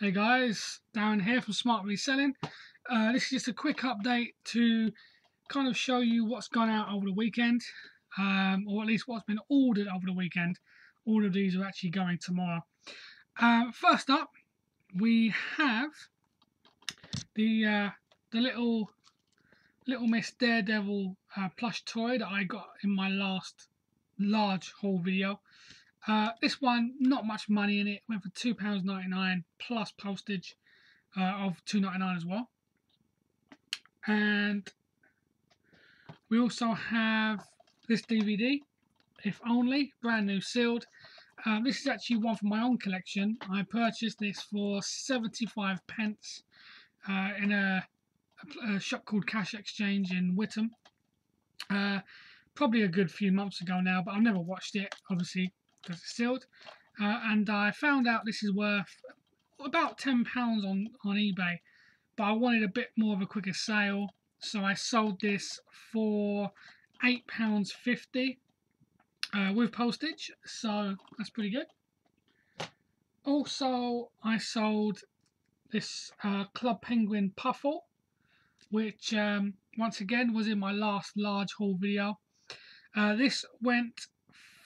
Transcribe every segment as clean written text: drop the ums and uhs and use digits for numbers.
Hey guys, Darren here from Smart Reselling. This is just a quick update to kind of show you what's gone out over the weekend, or at least what's been ordered over the weekend. All of these are actually going tomorrow. First up, we have the Little Miss Daredevil plush toy that I got in my last large haul video. This one, not much money in it. Went for £2.99 plus postage of £2.99 as well. And we also have this DVD, If Only, brand new sealed. This is actually one from my own collection. I purchased this for 75 pence in a shop called Cash Exchange in Witham. Probably a good few months ago now, but I've never watched it, obviously, because it's sealed. And I found out this is worth about £10 on eBay, but I wanted a bit more of a quicker sale, so I sold this for £8.50 with postage, so that's pretty good. Also, I sold this Club Penguin Puffle, which once again was in my last large haul video. This went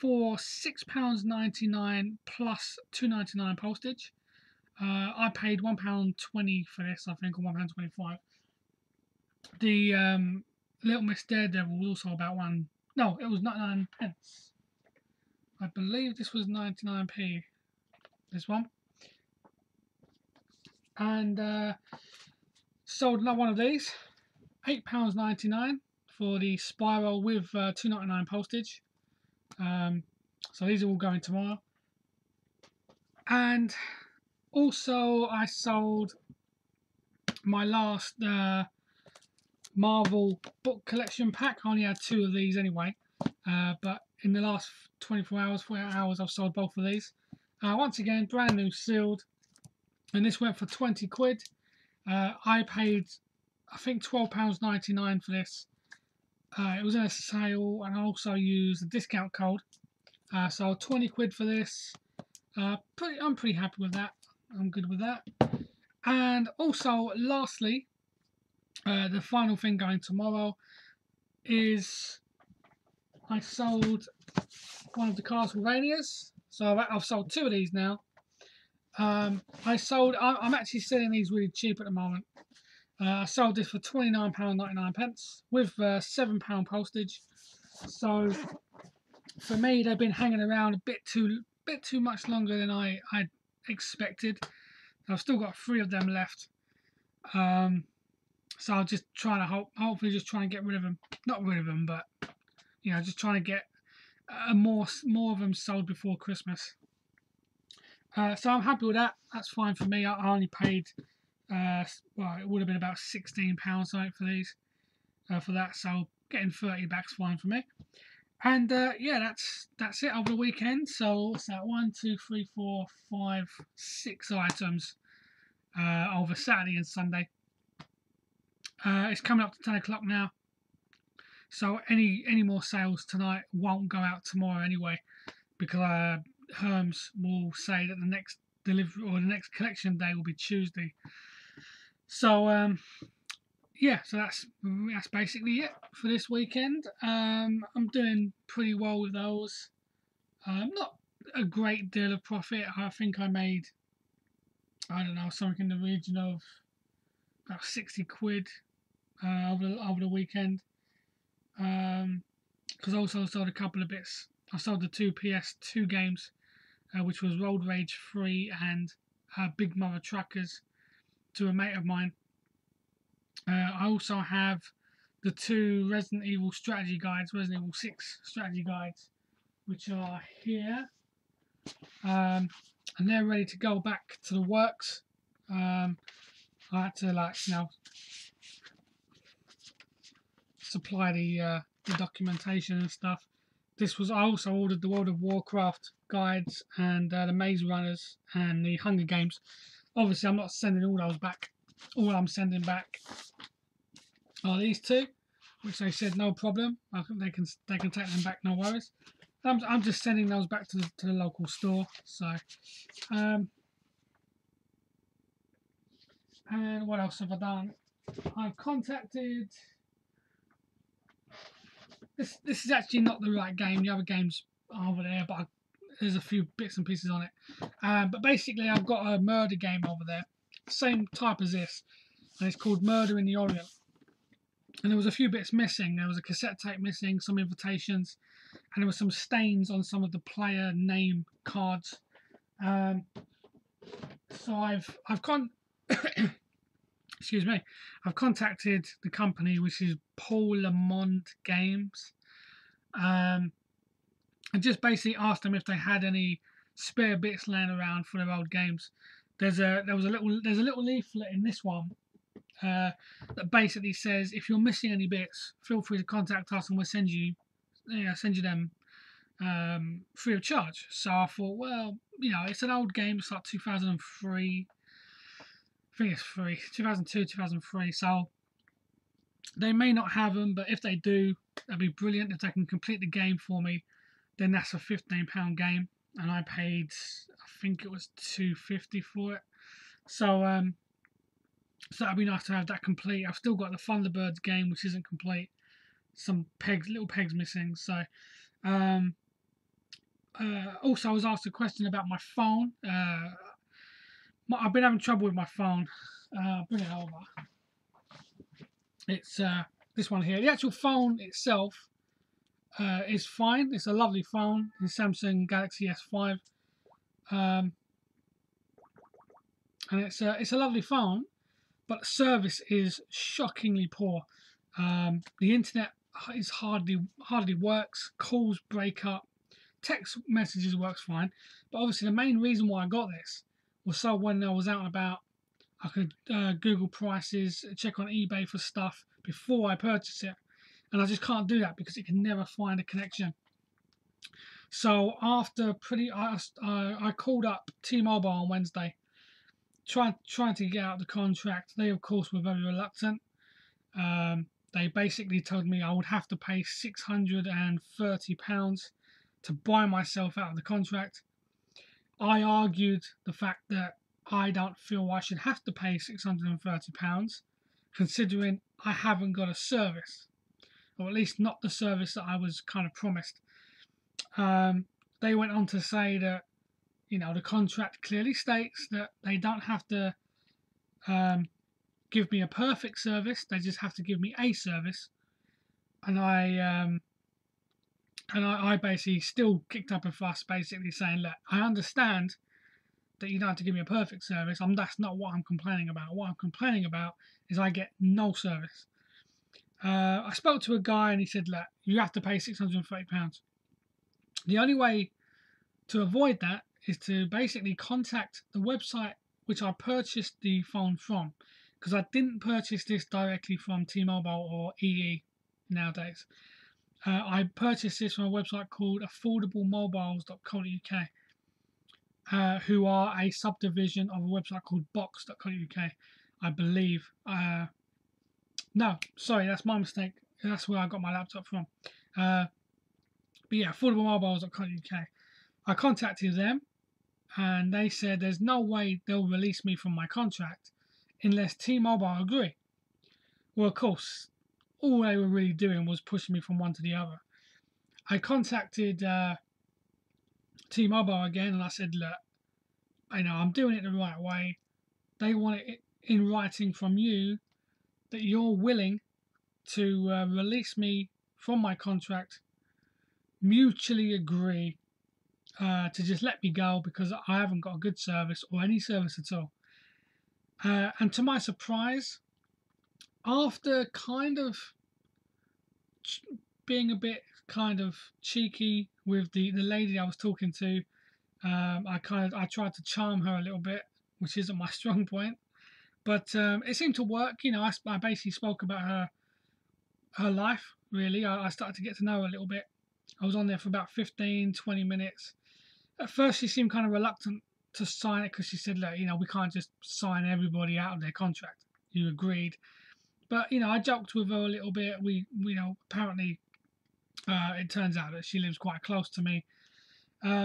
for £6.99 plus £2.99 postage. I paid £1.20 for this, I think, or £1.25. The Little Miss Daredevil was also about one. No, it was 99 pence. I believe this was 99p. This one. And sold another one of these. £8.99 for the Spiral with £2.99 postage. So these are all going tomorrow. And also, I sold my last Marvel book collection pack. I only had 2 of these anyway, but in the last 24 hours, 48 hours, I've sold both of these. Once again, brand new sealed, and this went for 20 quid. I paid, I think, £12.99 for this. It was in a sale, and I also used a discount code. So 20 quid for this. I'm pretty happy with that. I'm good with that. And also, lastly, the final thing going tomorrow is I sold one of the Castlevanias. So I've sold 2 of these now. I'm actually selling these really cheap at the moment. I sold this for £29.99 with £7 postage. So for me, they've been hanging around a bit too much longer than I expected. I've still got 3 of them left. So I'm just trying to hopefully just trying to get rid of them. Not rid of them, but just trying to get more of them sold before Christmas. So I'm happy with that. That's fine for me. I only paid well, it would have been about £16 something for these for that. So getting 30 back's fine for me. And yeah, that's it over the weekend. So what's that? 1, 2, 3, 4, 5, 6 items over Saturday and Sunday. It's coming up to 10 o'clock now. So any more sales tonight won't go out tomorrow anyway, because Hermes will say that the next delivery or the next collection day will be Tuesday. So yeah, so that's basically it for this weekend. I'm doing pretty well with those. Not a great deal of profit. I think I made, I don't know, something in the region of about 60 quid over the weekend. Because I also sold a couple of bits. I sold the 2 PS2 games, which was Road Rage 3 and Big Mother Truckers, to a mate of mine. I also have the 2 Resident Evil strategy guides, Resident Evil 6 strategy guides, which are here. And they're ready to go back to the works. I had to supply the documentation and stuff. I also ordered the World of Warcraft guides and the Maze Runners and the Hunger Games. Obviously, I'm not sending all those back. All I'm sending back are these 2, which they said no problem. I think they can take them back, no worries. I'm just sending those back to the local store. So And what else have I done? I've contacted. This is actually not the right game. The other game's over there, but there's a few bits and pieces on it. But basically, I've got a murder game over there, same type as this, and it's called Murder in the Orient. And there was a few bits missing. There was a cassette tape missing, some invitations, and there were some stains on some of the player name cards. So I've excuse me, I've contacted the company, which is Paul Lamond Games, and just basically asked them if they had any spare bits laying around for their old games. There's a little leaflet in this one that basically says if you're missing any bits, feel free to contact us and we'll send you them free of charge. So I thought, well, it's an old game. It's like 2003. I think it's 2002, 2003. So they may not have them, but if they do, that'd be brilliant. If they can complete the game for me, then that's a £15 game, and I paid, I think it was £2.50 for it. So so that'd be nice to have that complete. I've still got the Thunderbirds game, which isn't complete. Some little pegs missing. So also, I was asked a question about my phone. I've been having trouble with my phone. Bring it over. It's this one here. The actual phone itself is fine. It's a lovely phone. It's Samsung Galaxy S5, and it's a lovely phone, but the service is shockingly poor. The internet is hardly works. Calls break up. Text messages works fine, but obviously the main reason why I got this was so when I was out and about, I could Google prices, check on eBay for stuff before I purchase it, and I just can't do that because it can never find a connection. So after I called up T-Mobile on Wednesday, trying to get out the contract. They of course were very reluctant. They basically told me I would have to pay £630 to buy myself out of the contract. I argued the fact that I don't feel I should have to pay £630, considering I haven't got a service, or at least not the service that I was kind of promised. They went on to say that the contract clearly states that they don't have to give me a perfect service; they just have to give me a service, and I basically still kicked up a fuss, basically saying, look, I understand that you don't have to give me a perfect service. That's not what I'm complaining about. What I'm complaining about is I get no service. I spoke to a guy and he said, look, you have to pay £630. The only way to avoid that is to basically contact the website which I purchased the phone from, because I didn't purchase this directly from T-Mobile or EE nowadays. I purchased this from a website called affordablemobiles.co.uk, who are a subdivision of a website called box.co.uk, I believe. No, sorry, that's my mistake. That's where I got my laptop from. But yeah, affordablemobiles.co.uk. I contacted them, and they said there's no way they'll release me from my contract unless T-Mobile agree. Well, of course, all they were really doing was pushing me from one to the other. I contacted T-Mobile again, and I said, look, I'm doing it the right way. They want it in writing from you that you're willing to release me from my contract, mutually agree to just let me go because I haven't got a good service or any service at all. And to my surprise, after kind of being a bit kind of cheeky with the lady I was talking to, I tried to charm her a little bit, which isn't my strong point, but it seemed to work. I basically spoke about her life, really. I started to get to know her a little bit. I was on there for about 15-20 minutes. At first she seemed kind of reluctant to sign it because she said, look, we can't just sign everybody out of their contract. You agreed. But, I joked with her a little bit. We apparently it turns out that she lives quite close to me.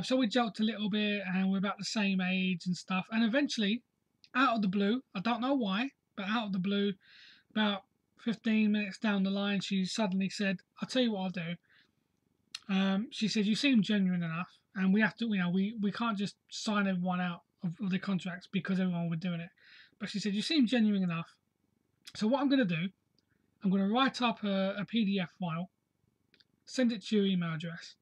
So we joked a little bit, and we're about the same age and stuff. And eventually, out of the blue, I don't know why, but out of the blue, about 15 minutes down the line, she suddenly said, "I'll tell you what I'll do." She said, "You seem genuine enough, and we have to, we can't just sign everyone out of the contracts because everyone was doing it." But she said, "You seem genuine enough. So what I'm going to do, I'm going to write up a PDF file, send it to your email address,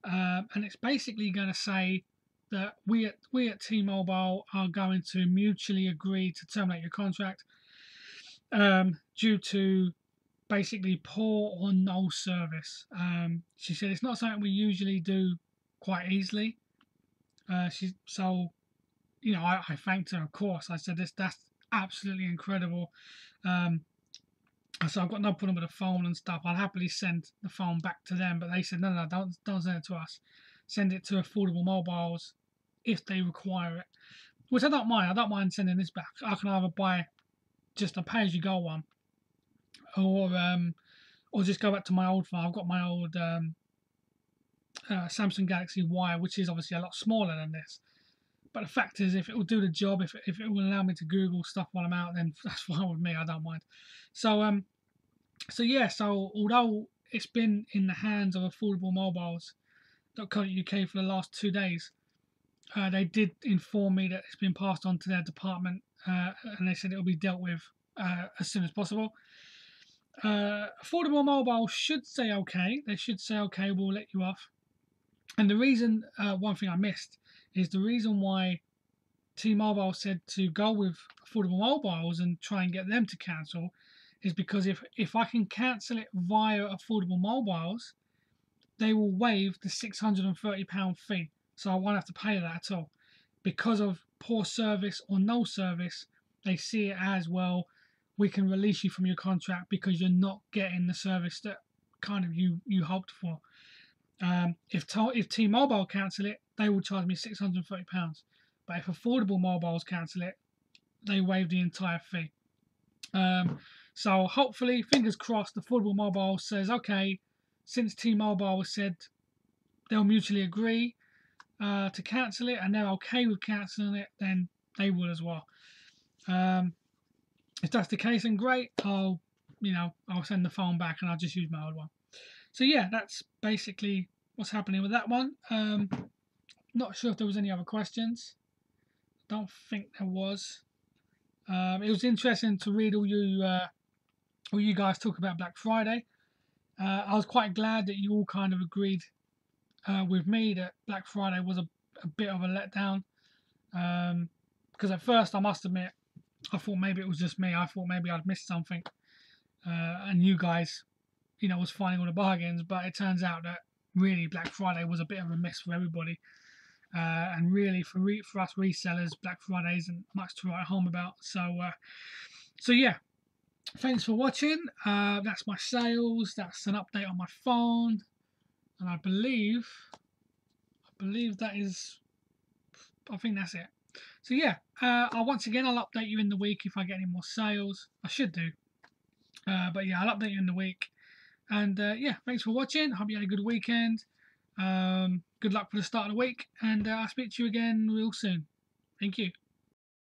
and it's basically going to say that we at T-Mobile are going to mutually agree to terminate your contract due to basically poor or no service." She said it's not something we usually do quite easily. I thanked her, of course. I said that's absolutely incredible. Um, so I've got no problem with the phone and stuff. I'd happily send the phone back to them, but they said no, don't send it to us. Send it to Affordable Mobiles if they require it, which I don't mind. I don't mind sending this back. I can either buy just a pay-as-you-go one, or just go back to my old phone. I've got my old Samsung Galaxy Y, which is obviously a lot smaller than this. But the fact is, if it will do the job, if it will allow me to Google stuff while I'm out, then that's fine with me. I don't mind. So although it's been in the hands of Affordable Mobiles.co.uk for the last 2 days, they did inform me that it's been passed on to their department, and they said it will be dealt with as soon as possible. Affordable Mobile should say okay. They should say okay, we'll let you off. And the reason, one thing I missed, is the reason why T-Mobile said to go with Affordable Mobiles and try and get them to cancel is because if I can cancel it via Affordable Mobiles, they will waive the £630 fee. So I won't have to pay that at all. Because of poor service or no service, they see it as, well, we can release you from your contract because you're not getting the service that kind of you hoped for. If T-Mobile cancel it, they will charge me £630. But if Affordable Mobiles cancel it, they waive the entire fee. So hopefully, fingers crossed, Affordable Mobile says, okay, since T-Mobile has said they'll mutually agree to cancel it and they're okay with cancelling it, then they will as well. If that's the case, then great. I'll send the phone back and I'll just use my old one. So yeah, that's basically what's happening with that one. Not sure if there was any other questions. Don't think there was. It was interesting to read all you guys talk about Black Friday. I was quite glad that you all kind of agreed with me that Black Friday was a bit of a letdown. Because at first, I must admit, I thought maybe it was just me. I thought maybe I'd missed something, and you guys, was finding all the bargains. But it turns out that really Black Friday was a bit of a miss for everybody. And really, for us resellers, Black Friday isn't much to write home about. So yeah, thanks for watching. That's my sales. That's an update on my phone, and I believe that is. I think that's it. So yeah, I'll update you in the week if I get any more sales. I should do. But yeah, I'll update you in the week. And yeah, thanks for watching. Hope you had a good weekend. Good luck for the start of the week, and I'll speak to you again real soon. Thank you.